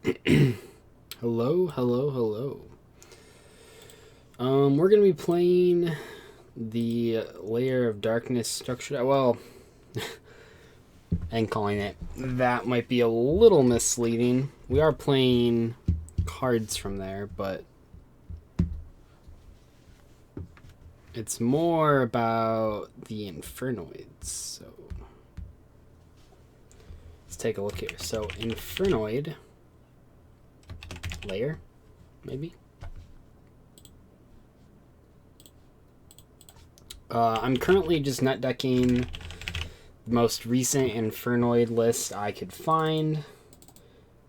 Hello, hello, hello. We're gonna be playing the Layer of Darkness structure. Well, and calling it that might be a little misleading. We are playing cards from there, but it's more about the Infernoids. So let's take a look here. So Infernoid layer, maybe. I'm currently just net decking the most recent Infernoid list I could find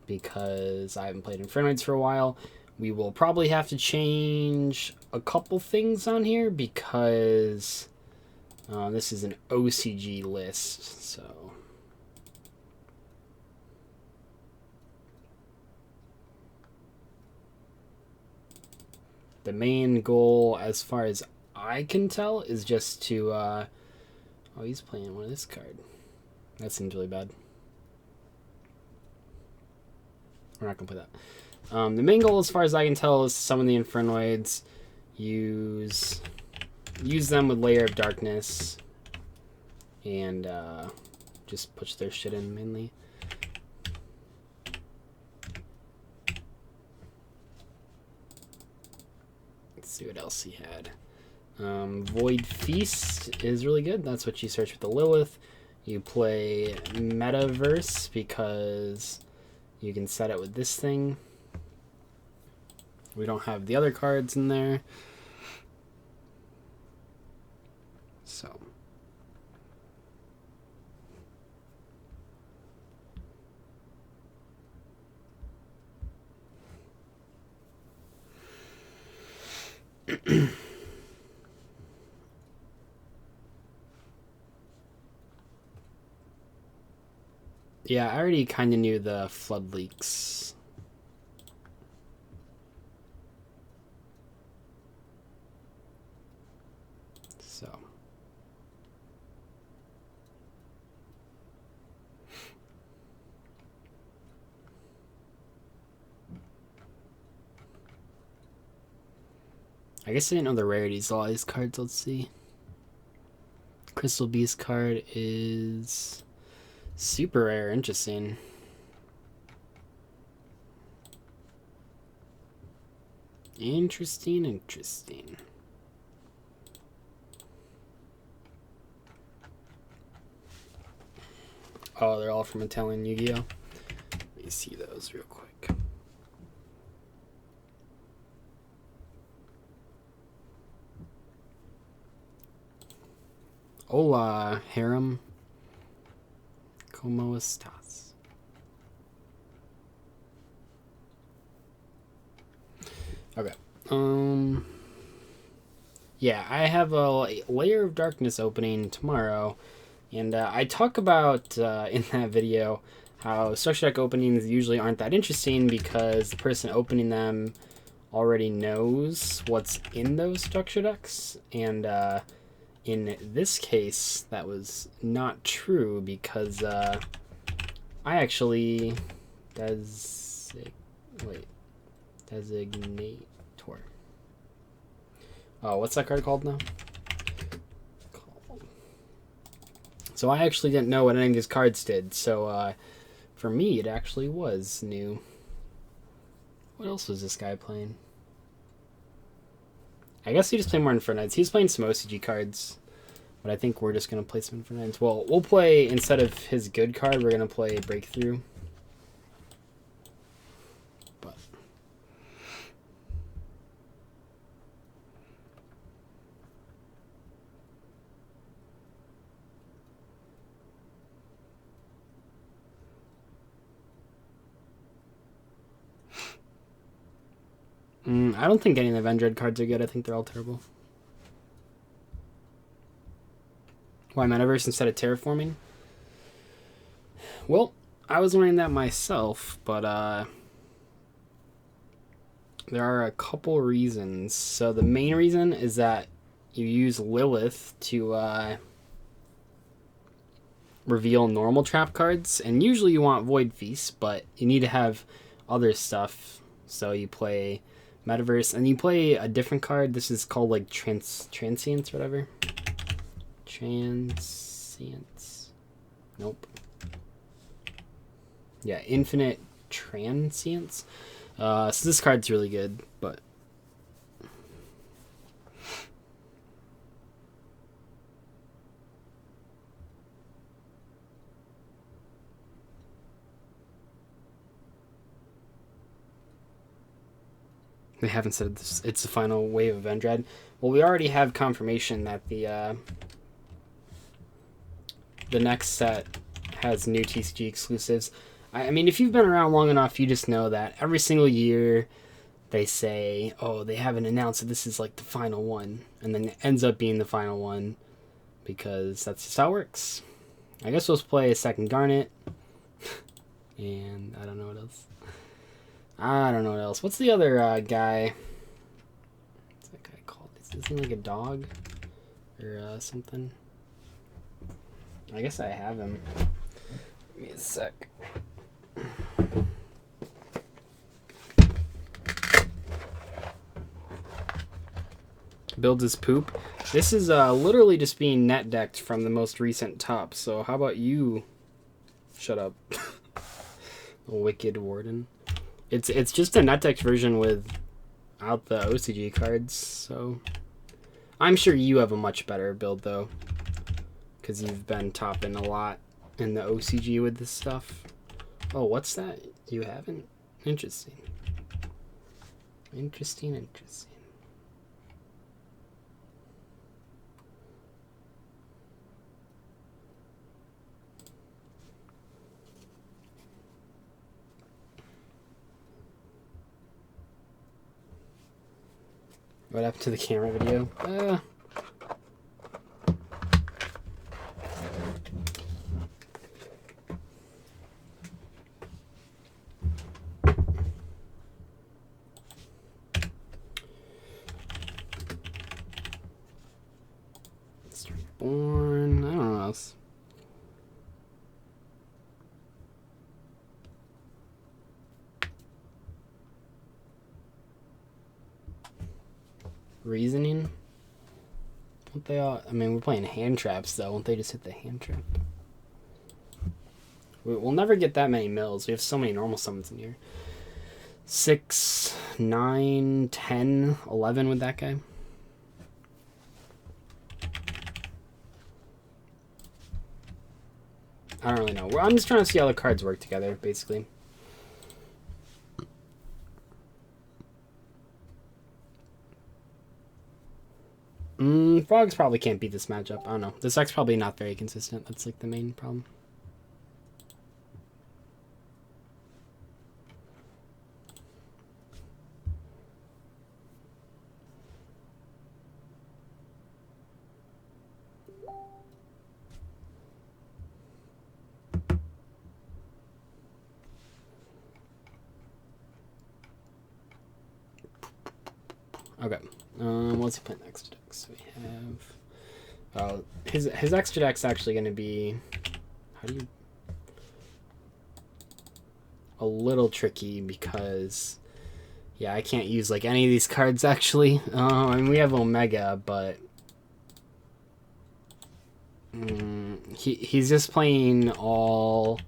because I haven't played Infernoids for a while. We will probably have to change a couple things on here because this is an OCG list, so the main goal, as far as I can tell, is just to oh, he's playing one of this card. That seems really bad. We're not gonna play that. The main goal, as far as I can tell, is summon the Infernoids, use them with Layer of Darkness, and just push their shit in mainly. Let's see what else he had. Void Feast is really good. That's what you search with the Lilith. You play Metaverse because you can set it with this thing. We don't have the other cards in there. So. Yeah, I already kind of knew the flood leaks. So. I guess I didn't know the rarities of all these cards. Let's see. Crystal Beast card is super rare. Interesting. Interesting. Oh, they're all from Italian Yu-Gi-Oh! Let me see those real quick. Hola, harem. ¿Cómo estás? Okay. Yeah, I have a Layer of Darkness opening tomorrow, and I talk about in that video how structure deck openings usually aren't that interesting because the person opening them already knows what's in those structure decks, and in this case, that was not true because I actually designator. Oh, what's that card called now? So I actually didn't know what any of these cards did. So for me, it actually was new. What else was this guy playing? I guess he just played more Infernites. He's playing some OCG cards, but I think we're just going to play some Infernites. Well, we'll play, instead of his good card, we're going to play Breakthrough. But I don't think any of the Vendread cards are good. I think they're all terrible. Why Metaverse instead of Terraforming? Well, I was learning that myself, but there are a couple reasons. So the main reason is that you use Lilith to reveal normal trap cards, and usually you want Void Feast, but you need to have other stuff. So you play Metaverse, and you play a different card. This is called like Transience, whatever. Transience. Nope. Yeah, Infinite Transience. So this card's really good, but they haven't said this, it's the final wave of Vendread. Well, we already have confirmation that the next set has new TCG exclusives. I mean, if you've been around long enough, you just know that every single year they say, oh, they haven't announced that this is like the final one, and then it ends up being the final one because that's just how it works. I guess we'll play a second Garnet, and I don't know what else. What's the other guy? What's that guy called? Isn't he like a dog or something? I guess I have him. Give me a sec. Builds his poop. This is literally just being net decked from the most recent top. So how about you? Shut up. Wicked Warden. It's just a net decked version without the OCG cards. So I'm sure you have a much better build though, because you've been topping a lot in the OCG with this stuff. Oh, what's that? You haven't? Interesting. Interesting. What happened to the camera video? Born. I don't know what else. Reasoning? Won't they all? I mean, we're playing hand traps though. Won't they just hit the hand trap? We'll never get that many mills. We have so many normal summons in here. 6, 9, 10, 11 with that guy. I don't really know. I'm just trying to see how the cards work together, basically. Frogs probably can't beat this matchup. I don't know. This deck's probably not very consistent. That's like the main problem. Okay. What's he play next? So we have his extra deck's actually going to be a little tricky because yeah, I can't use like any of these cards actually. I mean, we have Omega, but he's just playing all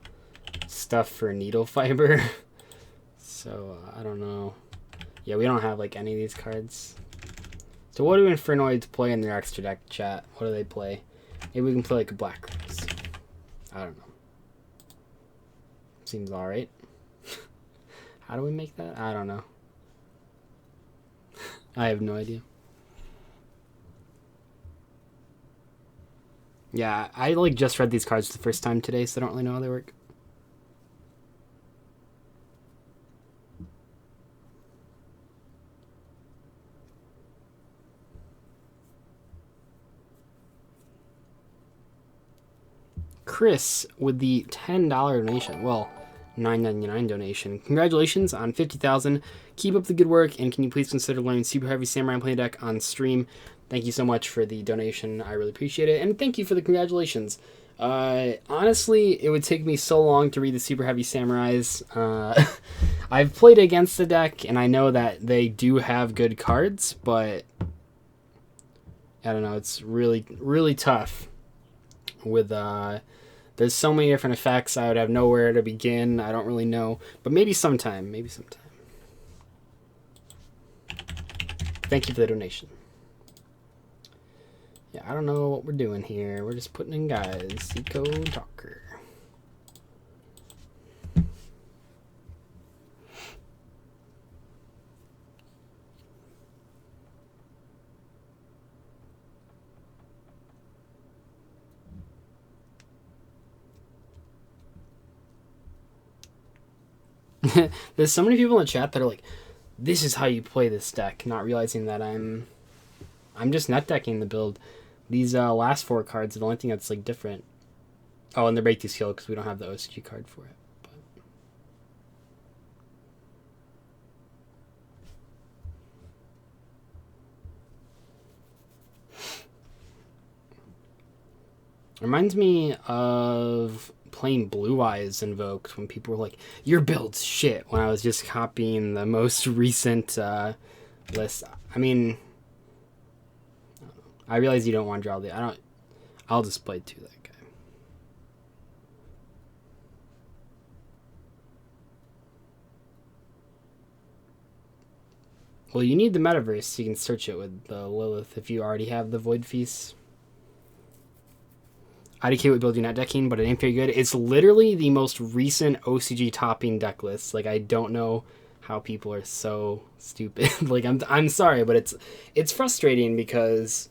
stuff for Needle Fiber. So I don't know. Yeah, we don't have like any of these cards. So what do Infernoids play in their extra deck, chat? What do they play? Maybe we can play like a Black Rose. I don't know. Seems alright. How do we make that? I don't know. I have no idea. Yeah, I like just read these cards the first time today, so I don't really know how they work. Chris with the $10 donation. Well, $9.99 donation. Congratulations on 50,000. Keep up the good work, and can you please consider learning Super Heavy Samurai play deck on stream? Thank you so much for the donation. I really appreciate it, and thank you for the congratulations. Honestly, it would take me so long to read the Super Heavy Samurais. I've played against the deck, and I know that they do have good cards, but I don't know. It's really, really tough with there's so many different effects. I would have nowhere to begin. I don't really know, but maybe sometime. Maybe sometime. Thank you for the donation. Yeah, I don't know what we're doing here. We're just putting in guys. Eco Talker. There's so many people in the chat that are like, this is how you play this deck, not realizing that I'm just net decking the build. These last 4 cards are the only thing that's like different. Oh, and the Break the Seal because we don't have the OCG card for it. Reminds me of playing Blue Eyes Invoked when people were like, your build's shit, when I was just copying the most recent list. I mean, I realize you don't want to draw the... I'll just play to that guy. Well, you need the Metaverse so you can search it with the Lilith if you already have the Void Feast. IDK would build you not decking, but it ain't very good. It's literally the most recent OCG topping deck list. Like, I don't know how people are so stupid. Like, I'm sorry, but it's frustrating because,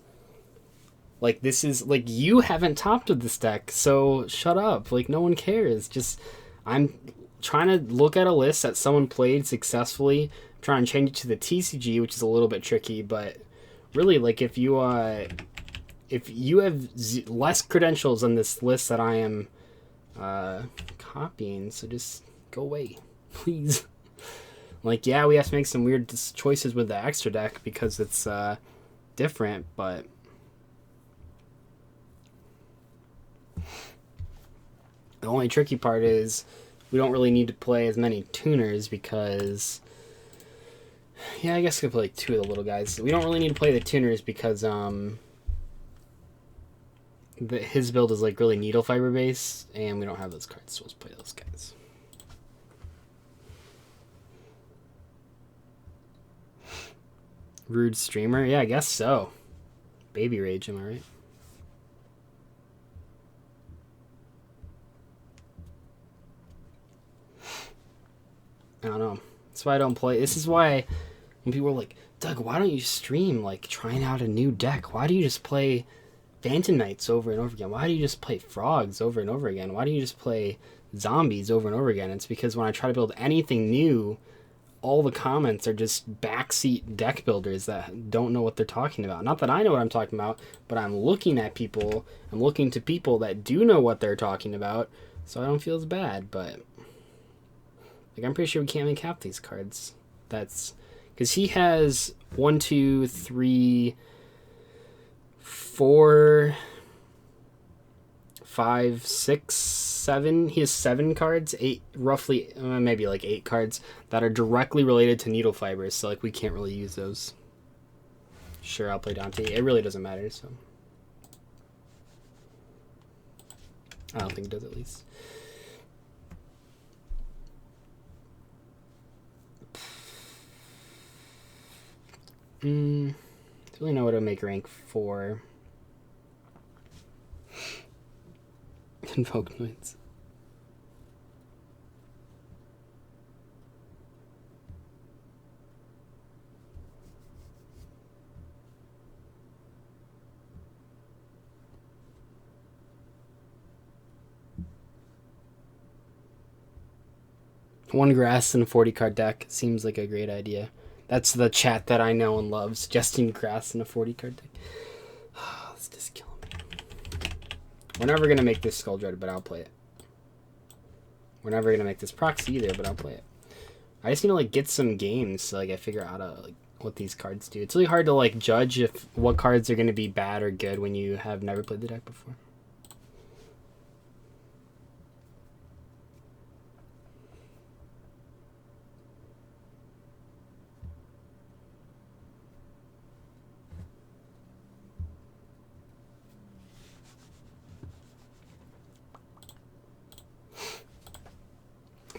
like, this is, like, you haven't topped with this deck, so shut up. Like, no one cares. Just, I'm trying to look at a list that someone played successfully, trying to change it to the TCG, which is a little bit tricky, but really, like, if you have less credentials on this list that I am copying, so just go away, please. Like, yeah, we have to make some weird choices with the extra deck because it's different, but the only tricky part is we don't really need to play as many tuners because, yeah, I guess we could play like 2 of the little guys. We don't really need to play the tuners because his build is like really needle fiber based, and we don't have those cards, so let's play those guys. Rude streamer? Yeah, I guess so. Baby rage, am I right? I don't know. That's why I don't play. This is why when people are like, Doug, why don't you stream like trying out a new deck? Why do you just play Phantom Knights over and over again? Why do you just play Frogs over and over again? Why do you just play Zombies over and over again? It's because when I try to build anything new, all the comments are just backseat deck builders that don't know what they're talking about. Not that I know what I'm talking about, but I'm looking at people. I'm looking to people that do know what they're talking about, so I don't feel as bad. But like, I'm pretty sure we can't make half these cards. That's because he has 1, 2, 3, 4, 5, 6, 7. He has 7 cards, 8, roughly, maybe like 8 cards that are directly related to needle fibers. So like we can't really use those. Sure, I'll play Dante. It really doesn't matter. So I don't think it does, at least. Don't really know what to make rank 4. Invoke Knights. One grass and a 40 card deck seems like a great idea. That's the chat that I know and love, suggesting grass and a 40 card deck. Let's just kill him. We're never going to make this Skull Dread, but I'll play it. We're never going to make this Proxy either, but I'll play it. I just need to like get some games so like I figure out like what these cards do. It's really hard to like judge if what cards are going to be bad or good when you have never played the deck before.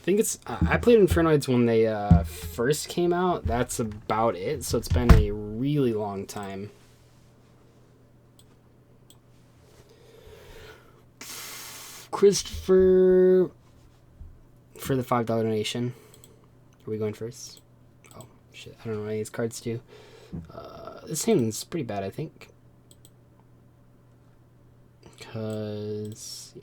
think it's I played Infernoids when they first came out. That's about it. So it's been a really long time. Christopher, for the $5 donation. Are we going first? Oh shit! I don't know what any of these cards do. This hand's pretty bad, I think. Because yeah.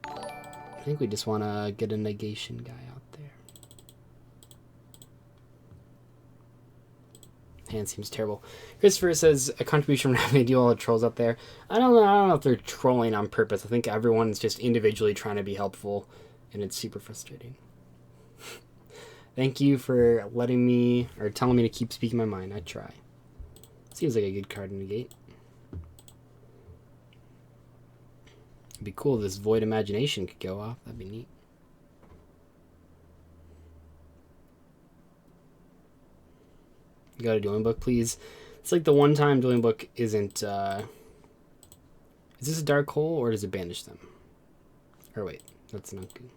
I think we just want to get a negation guy out there. Hand seems terrible. Christopher says a contribution from having to do all the trolls out there. I don't know if they're trolling on purpose. I think everyone's just individually trying to be helpful, and it's super frustrating. Thank you for letting me, or telling me to keep speaking my mind. I try. Seems like a good card to negate. It'd be cool if this Void Imagination could go off. That'd be neat. You got a dueling book, please. It's like the one time dueling book isn't. Is this a dark hole or does it banish them? Or wait, that's not good.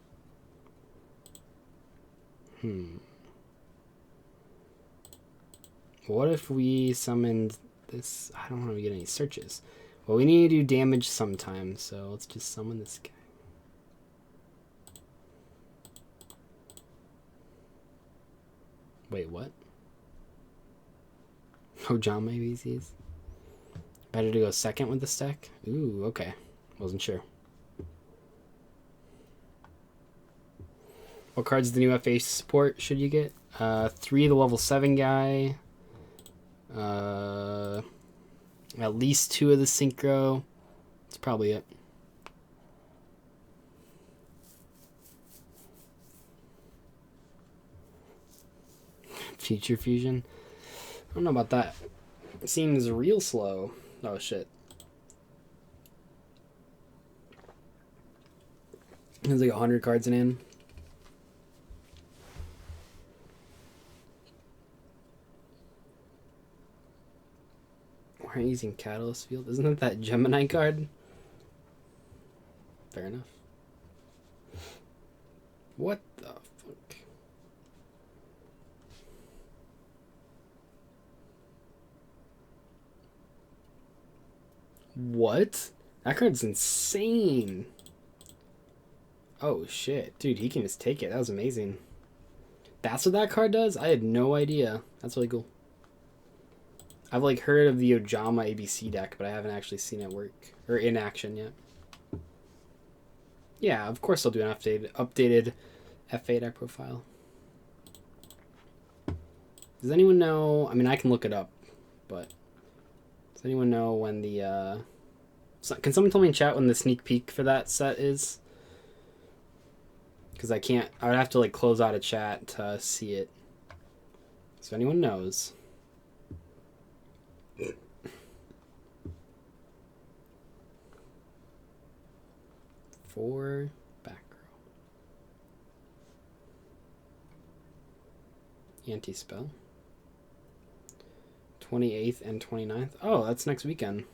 What if we summoned this? I don't want to get any searches. Well, we need to do damage sometime, so let's just summon this guy. Wait, what? Oh, John maybe sees. Better to go second with this deck? Ooh, okay. Wasn't sure. What cards the new FA support should you get? 3 the level 7 guy. At least 2 of the synchro. That's probably it. Future fusion. I don't know about that. It seems real slow. Oh shit. There's like 100 cards in hand. Why aren't you using Catalyst Field? Isn't that Gemini card? Fair enough. What the fuck? What? That card's insane. Oh shit. Dude, he can just take it. That was amazing. That's what that card does? I had no idea. That's really cool. I've like heard of the Ojama ABC deck, but I haven't actually seen it work or in action yet. Yeah, of course I'll do an updated FA deck profile. Does anyone know? I mean, I can look it up, but does anyone know when the can someone tell me in chat when the sneak peek for that set is? Because I can't. I would have to like close out a chat to see it. So anyone knows. 4 back row. Anti-spell. 28th and 29th. Oh, that's next weekend.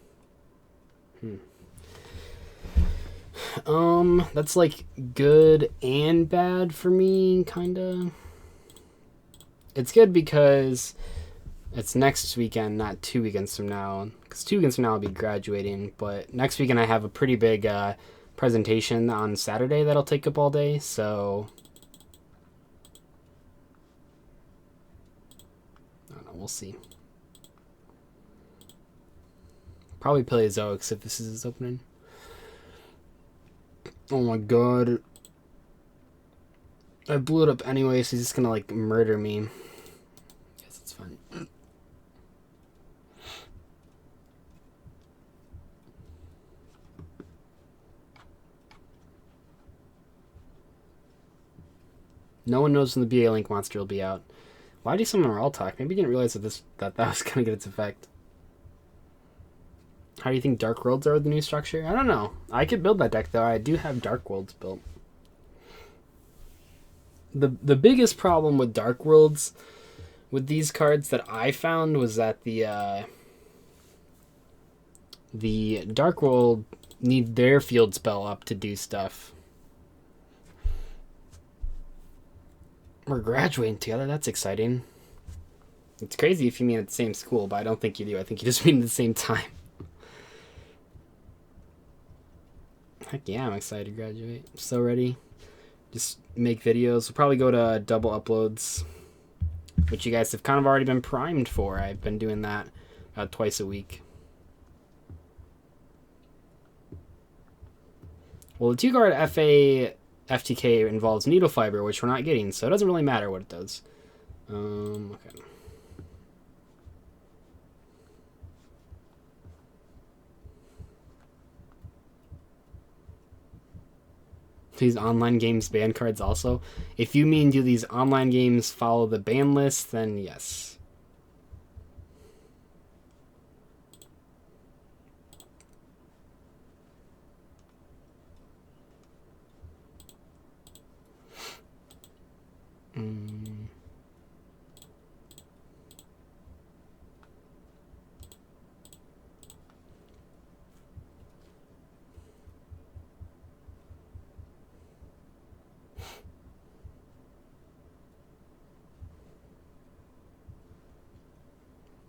That's like good and bad for me, kinda. It's good because it's next weekend, not 2 weekends from now. Because 2 weekends from now I'll be graduating, but next weekend I have a pretty big presentation on Saturday that'll take up all day, so I don't know, we'll see. Probably Paleozoics if this is his opening. Oh my god. I blew it up anyway, so he's just gonna like murder me. Guess it's fine. No one knows when the BA Link monster will be out. Why do summon Raw Talk? Maybe you didn't realize that was gonna get its effect. How do you think Dark Worlds are with the new structure? I don't know. I could build that deck though. I do have Dark Worlds built. The biggest problem with Dark Worlds with these cards that I found was that the Dark World need their field spell up to do stuff. We're graduating together. That's exciting. It's crazy if you mean at the same school, but I don't think you do. I think you just mean at the same time. Heck yeah, I'm excited to graduate. I'm so ready. Just make videos. We'll probably go to double uploads, which you guys have kind of already been primed for. I've been doing that about twice a week. Well, the 2-guard FA FTK involves needle fiber, which we're not getting, so it doesn't really matter what it does. Okay. These online games ban cards also. If you mean do these online games follow the ban list, then yes.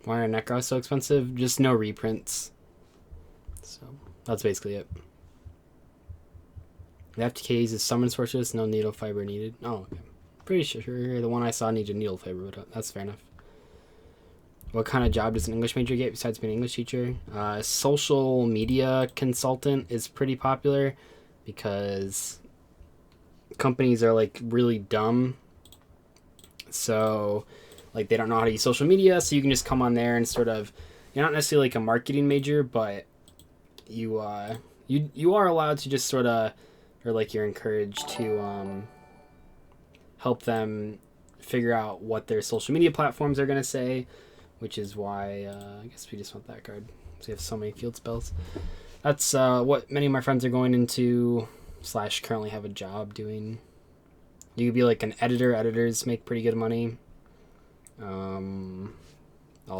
Why are Necros so expensive? Just no reprints. So that's basically it. The FTK uses summon sources, no needle fiber needed. Oh, okay. Pretty sure the one I saw needed needle fiber, but that's fair enough. What kind of job does an English major get besides being an English teacher? Social media consultant is pretty popular because companies are like really dumb. So like they don't know how to use social media, so you can just come on there and sort of, you're not necessarily like a marketing major, but you are allowed to just sort of, or like you're encouraged to help them figure out what their social media platforms are going to say, which is why I guess we just want that card. So we have so many field spells. That's what many of my friends are going into / currently have a job doing. You could be like an editor. Editors make pretty good money. All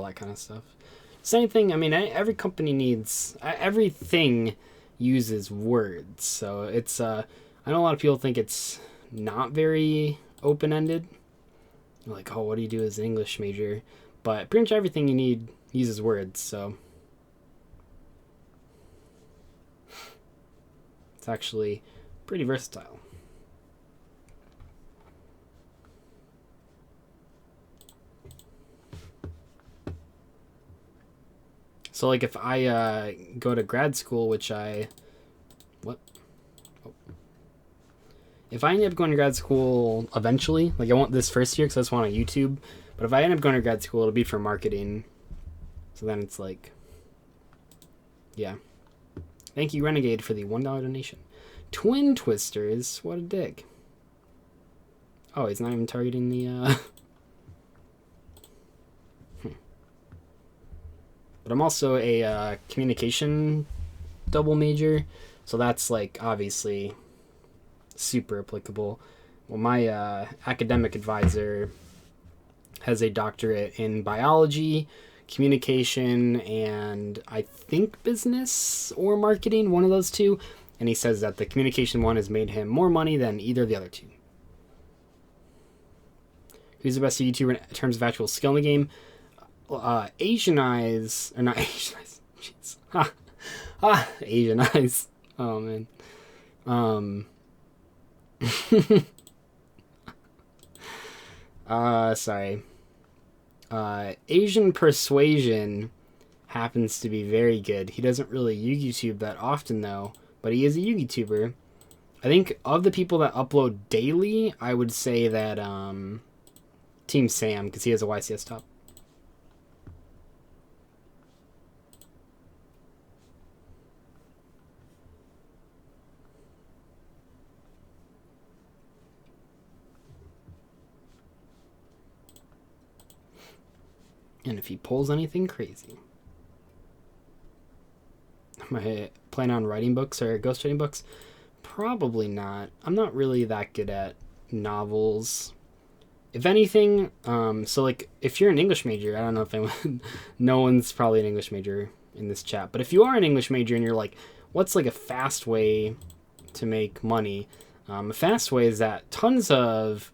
that kind of stuff. Same thing. I mean, every company needs, everything uses words. So it's, I know a lot of people think it's not very open-ended. Like, oh, what do you do as an English major? But pretty much everything you need uses words, so it's actually pretty versatile. So, like, if I go to grad school, which I... What? Oh. If I end up going to grad school eventually, like, I want this first year because I just want on YouTube, but if I end up going to grad school, it'll be for marketing. So then it's like... Yeah. Thank you, Renegade, for the $1 donation. Twin Twisters? What a dick. Oh, he's not even targeting the... But I'm also a communication double major, so that's like obviously super applicable. Well, my academic advisor has a doctorate in biology, communication, and I think business or marketing, one of those two. And he says that the communication one has made him more money than either of the other two. Who's the best YouTuber in terms of actual skill in the game? Asian Eyes, or not Asian Eyes, jeez. Asian Eyes. Oh, man. Sorry. Asian Persuasion happens to be very good. He doesn't really YouTube that often, though, but he is a YouTuber. I think of the people that upload daily, I would say that, Team Sam, because he has a YCS top. And if he pulls anything crazy. Am I planning on writing books or ghostwriting books? Probably not. I'm not really that good at novels. If anything, so like if you're an English major, I don't know if anyone, no one's probably an English major in this chat, but if you are an English major and you're like, what's like a fast way to make money? A fast way is that tons of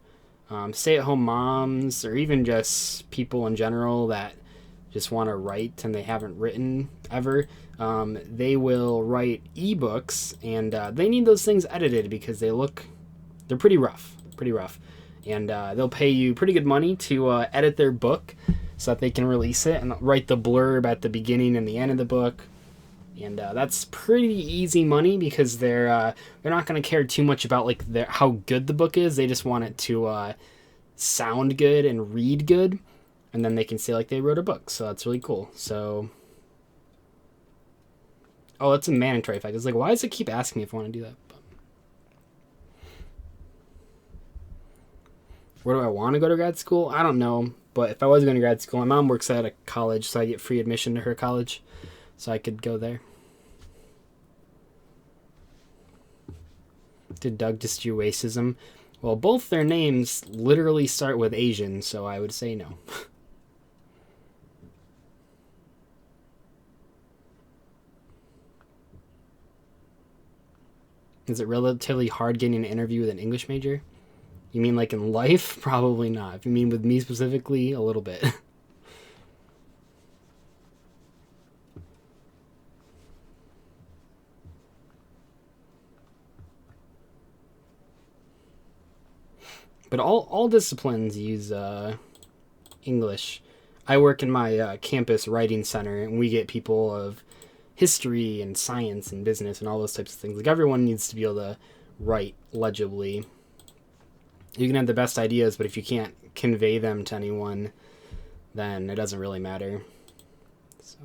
stay-at-home moms, or even just people in general that just want to write and they haven't written ever, they will write ebooks, and they need those things edited because they're pretty rough, and they'll pay you pretty good money to edit their book so that they can release it and write the blurb at the beginning and the end of the book. And that's pretty easy money because they're not going to care too much about like how good the book is. They just want it to sound good and read good, and then they can say like they wrote a book. So that's really cool. So, oh, that's a mandatory fact. It's like, why does it keep asking me if I want to do that? But where do I want to go to grad school? I don't know. But if I was going to grad school, my mom works at a college, so I get free admission to her college. So I could go there. Did Doug just do racism? Well, both their names literally start with Asian, so I would say no. Is it relatively hard getting an interview with an English major? You mean like in life? Probably not. If you mean with me specifically, a little bit. But all disciplines use English. I work in my campus writing center, and we get people of history and science and business and all those types of things. Like, everyone needs to be able to write legibly. You can have the best ideas, but if you can't convey them to anyone, then it doesn't really matter. So,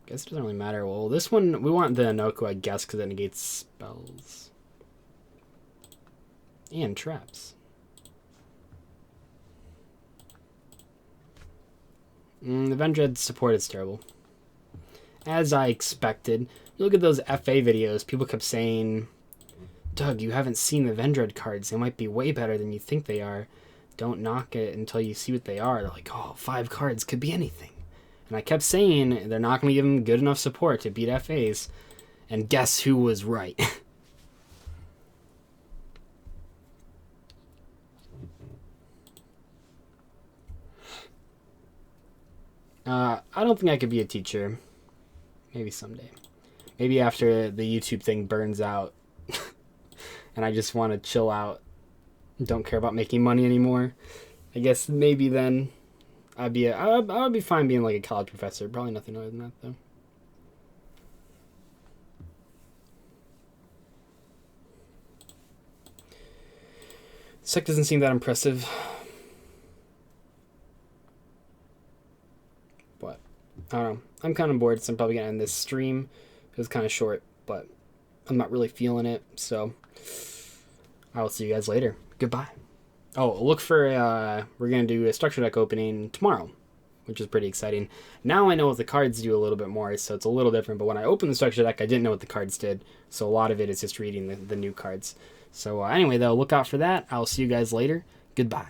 guess it doesn't really matter. Well, this one, we want the Anoku, I guess, because it negates spells. And traps. The Vendread support is terrible. As I expected. You look at those FA videos, people kept saying, Doug, you haven't seen the Vendread cards. They might be way better than you think they are. Don't knock it until you see what they are. They're like, oh, 5 cards could be anything. And I kept saying they're not going to give them good enough support to beat FAs. And guess who was right? I don't think I could be a teacher. Maybe someday. Maybe after the YouTube thing burns out and I just want to chill out, don't care about making money anymore. I guess maybe then I would be fine being like a college professor. Probably nothing other than that, though. Sec doesn't seem that impressive. But I don't know. I'm kind of bored, so I'm probably going to end this stream. It was kind of short, but I'm not really feeling it, so I will see you guys later. Goodbye. Oh, look for, we're going to do a structure deck opening tomorrow, which is pretty exciting. Now I know what the cards do a little bit more, so it's a little different, but when I opened the structure deck, I didn't know what the cards did, so a lot of it is just reading the new cards. So anyway, though, look out for that. I'll see you guys later. Goodbye.